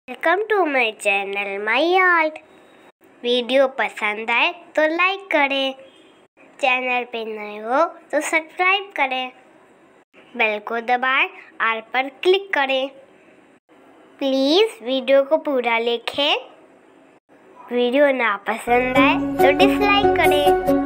Welcome to my channel my art. Video पसंद आए तो लाइक करें, चैनल पे नए हो तो सब्सक्राइब करें, बेल को दबाएं, ऑल पर क्लिक करें। प्लीज़ वीडियो को पूरा देखें। वीडियो ना पसंद आए तो डिसलाइक करें।